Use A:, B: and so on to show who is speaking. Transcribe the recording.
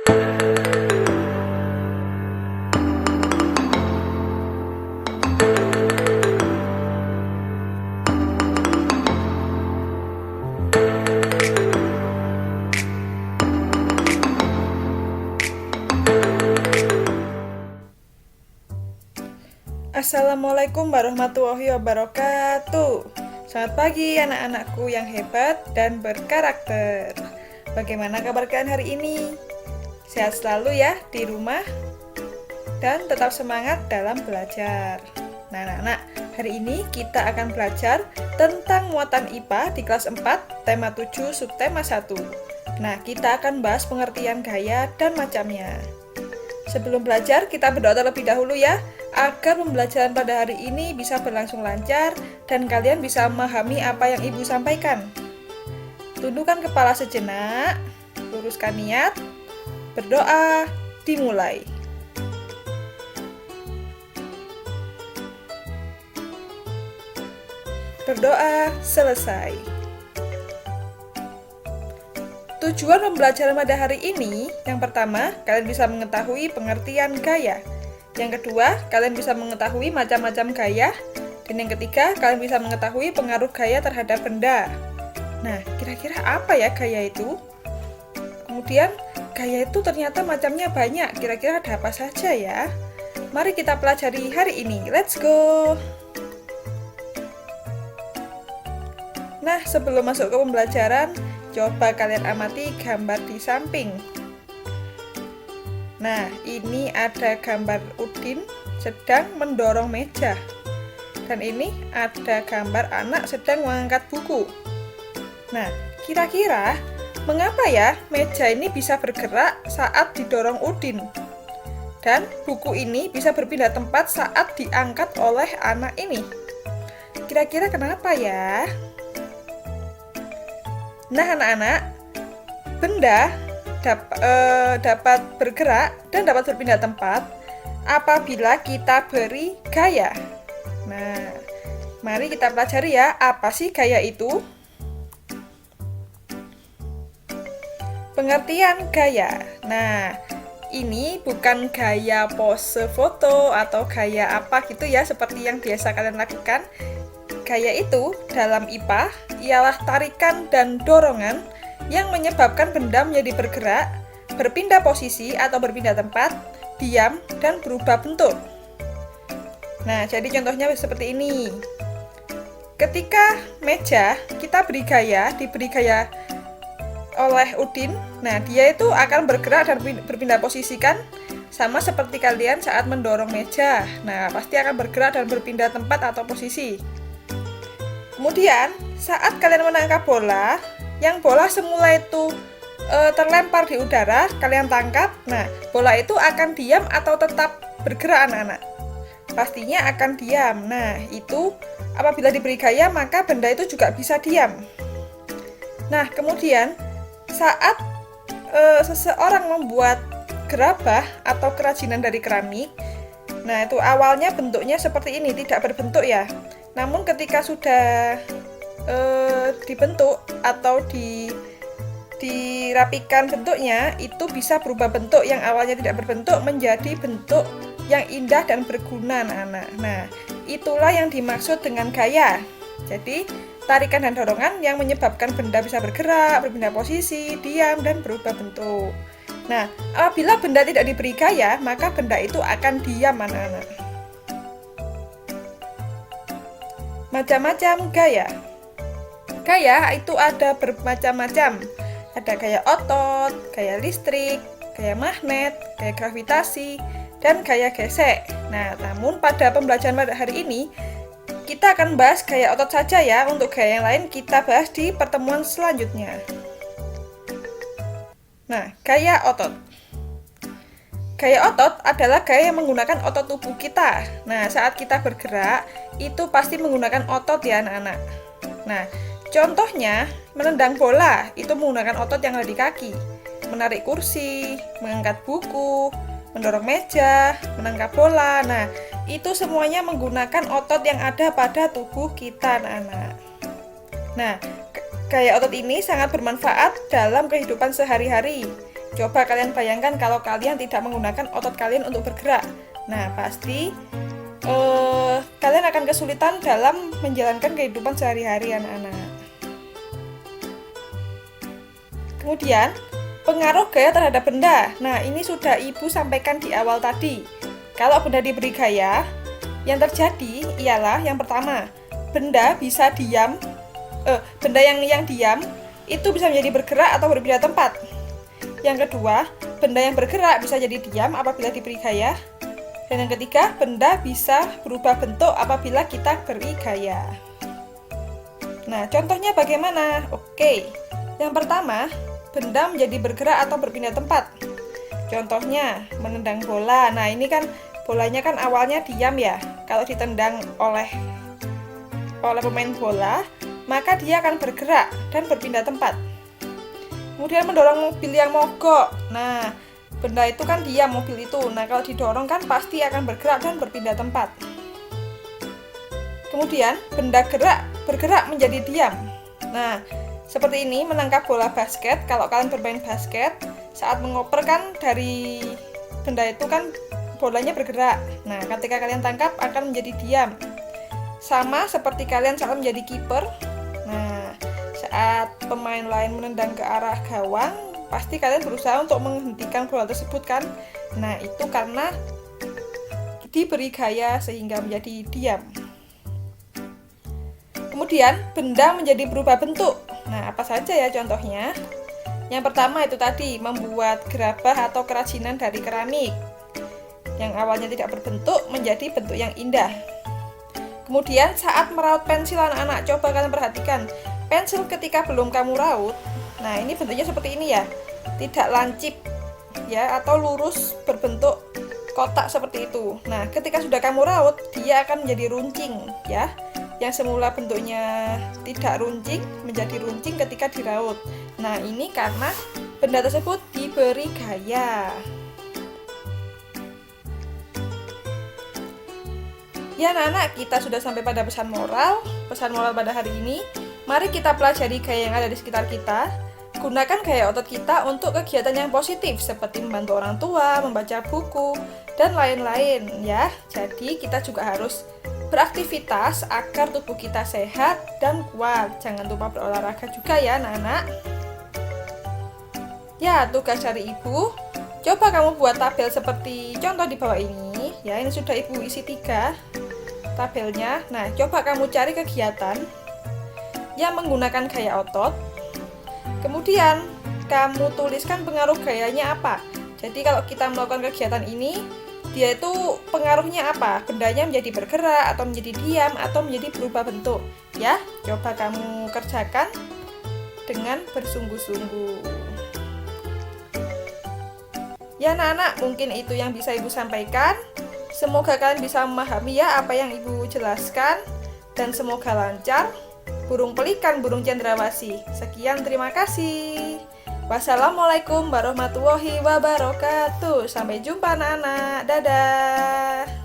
A: Assalamualaikum warahmatullahi wabarakatuh. Selamat pagi anak-anakku yang hebat dan berkarakter. Bagaimana kabar kalian hari ini? Sehat selalu ya di rumah dan tetap semangat dalam belajar. Nah anak-anak, hari ini kita akan belajar tentang muatan IPA di kelas 4, tema 7, subtema 1. Nah, kita akan bahas pengertian gaya dan macamnya. Sebelum belajar, kita berdoa terlebih dahulu ya, agar pembelajaran pada hari ini bisa berlangsung lancar dan kalian bisa memahami apa yang Ibu sampaikan. Tundukkan kepala sejenak, luruskan niat, berdoa, dimulai. Berdoa selesai. Tujuan pembelajaran pada hari ini, yang pertama, kalian bisa mengetahui pengertian gaya. Yang kedua, kalian bisa mengetahui macam-macam gaya. Dan yang ketiga, kalian bisa mengetahui pengaruh gaya terhadap benda. Nah, kira-kira apa ya gaya itu? Kemudian, gaya itu ternyata macamnya banyak. Kira-kira ada apa saja ya? Mari kita pelajari hari ini. Let's go! Nah, sebelum masuk ke pembelajaran, coba kalian amati gambar di samping. Nah, ini ada gambar Udin sedang mendorong meja. Dan ini ada gambar anak sedang mengangkat buku. Nah, kira-kira mengapa ya meja ini bisa bergerak saat didorong Udin? Dan buku ini bisa berpindah tempat saat diangkat oleh anak ini. Kira-kira kenapa ya? Nah, anak-anak, benda dapat bergerak dan dapat berpindah tempat apabila kita beri gaya. Nah, mari kita pelajari ya, apa sih gaya itu? Pengertian gaya. Nah, ini bukan gaya pose foto atau gaya apa gitu ya, seperti yang biasa kalian lakukan. Gaya itu dalam IPA ialah tarikan dan dorongan yang menyebabkan benda menjadi bergerak, berpindah posisi atau berpindah tempat, diam, dan berubah bentuk. Nah, jadi contohnya seperti ini. Ketika meja kita diberi gaya oleh Udin, nah dia itu akan bergerak dan berpindah posisi kan? Sama seperti kalian saat mendorong meja. Nah, pasti akan bergerak dan berpindah tempat atau posisi. Kemudian, saat kalian menangkap bola, yang bola semula itu terlempar di udara, kalian tangkap. Nah, bola itu akan diam atau tetap bergerak anak-anak? Pastinya akan diam. Nah, itu apabila diberi gaya, maka benda itu juga bisa diam. Nah, kemudian saat seseorang membuat gerabah atau kerajinan dari keramik, nah itu awalnya bentuknya seperti ini, tidak berbentuk ya. Namun ketika sudah dibentuk atau dirapikan bentuknya, itu bisa berubah bentuk yang awalnya tidak berbentuk menjadi bentuk yang indah dan berguna anak-anak. Nah, itulah yang dimaksud dengan gaya. Jadi, tarikan dan dorongan yang menyebabkan benda bisa bergerak, berpindah posisi, diam, dan berubah bentuk. Nah, apabila benda tidak diberi gaya, maka benda itu akan diam anak-anak. Macam-macam gaya. Gaya itu ada bermacam-macam. Ada gaya otot, gaya listrik, gaya magnet, gaya gravitasi, dan gaya gesek. Nah, namun pada pembelajaran pada hari ini, kita akan bahas gaya otot saja ya. Untuk gaya yang lain kita bahas di pertemuan selanjutnya. Nah, gaya otot. Gaya otot adalah gaya yang menggunakan otot tubuh kita. Nah, saat kita bergerak, itu pasti menggunakan otot ya anak-anak. Nah, contohnya, menendang bola, itu menggunakan otot yang ada di kaki. Menarik kursi, mengangkat buku, mendorong meja, menangkap bola. Nah, itu semuanya menggunakan otot yang ada pada tubuh kita anak-anak. Nah, gaya otot ini sangat bermanfaat dalam kehidupan sehari-hari. Coba kalian bayangkan kalau kalian tidak menggunakan otot kalian untuk bergerak. Nah, pasti kalian akan kesulitan dalam menjalankan kehidupan sehari-hari anak-anak. Kemudian, pengaruh gaya terhadap benda. Nah, ini sudah Ibu sampaikan di awal tadi. Kalau benda diberi gaya, yang terjadi ialah yang pertama, benda bisa diam. Benda yang diam itu bisa menjadi bergerak atau berpindah tempat. Yang kedua, benda yang bergerak bisa jadi diam apabila diberi gaya. Dan yang ketiga, benda bisa berubah bentuk apabila kita beri gaya. Nah, contohnya bagaimana? Oke, yang pertama, benda menjadi bergerak atau berpindah tempat. Contohnya, menendang bola. Nah, ini kan bolanya kan awalnya diam ya. Kalau ditendang oleh pemain bola, maka dia akan bergerak dan berpindah tempat. Kemudian mendorong mobil yang mogok. Nah, benda itu kan diam mobil itu. Nah, kalau didorong kan pasti akan bergerak dan berpindah tempat. Kemudian, benda bergerak menjadi diam. Nah, seperti ini menangkap bola basket. Kalau kalian bermain basket, saat mengoper kan dari benda itu kan bolanya bergerak. Nah, ketika kalian tangkap akan menjadi diam. Sama seperti kalian saat menjadi kiper. Nah, saat pemain lain menendang ke arah gawang, pasti kalian berusaha untuk menghentikan bola tersebut kan? Nah, itu karena diberi gaya sehingga menjadi diam. Kemudian, benda menjadi berubah bentuk. Nah, apa saja ya contohnya? Yang pertama itu tadi, membuat gerabah atau kerajinan dari keramik. Yang awalnya tidak berbentuk menjadi bentuk yang indah. Kemudian saat meraut pensil anak-anak, coba kalian perhatikan. Pensil ketika belum kamu raut, nah ini bentuknya seperti ini ya. Tidak lancip ya atau lurus berbentuk kotak seperti itu. Nah, ketika sudah kamu raut, dia akan menjadi runcing ya. Yang semula bentuknya tidak runcing menjadi runcing ketika diraut. Nah, ini karena benda tersebut diberi gaya. Ya anak-anak, kita sudah sampai pada pesan moral pada hari ini. Mari kita pelajari gaya yang ada di sekitar kita. Gunakan gaya otot kita untuk kegiatan yang positif seperti membantu orang tua, membaca buku, dan lain-lain ya. Jadi kita juga harus beraktivitas agar tubuh kita sehat dan kuat. Jangan lupa berolahraga juga ya anak-anak. Ya, tugas dari Ibu, coba kamu buat tabel seperti contoh di bawah ini. Ya, ini sudah Ibu isi 3 tabelnya. Nah, coba kamu cari kegiatan yang menggunakan gaya otot. Kemudian, kamu tuliskan pengaruh gayanya apa. Jadi, kalau kita melakukan kegiatan ini, dia itu pengaruhnya apa? Bendanya menjadi bergerak, atau menjadi diam, atau menjadi berubah bentuk. Ya, coba kamu kerjakan dengan bersungguh-sungguh. Ya anak-anak, mungkin itu yang bisa Ibu sampaikan. Semoga kalian bisa memahami ya apa yang Ibu jelaskan. Dan semoga lancar. Burung pelikan, burung cendrawasih. Sekian, terima kasih. Wassalamualaikum warahmatullahi wabarakatuh. Sampai jumpa anak-anak. Dadah.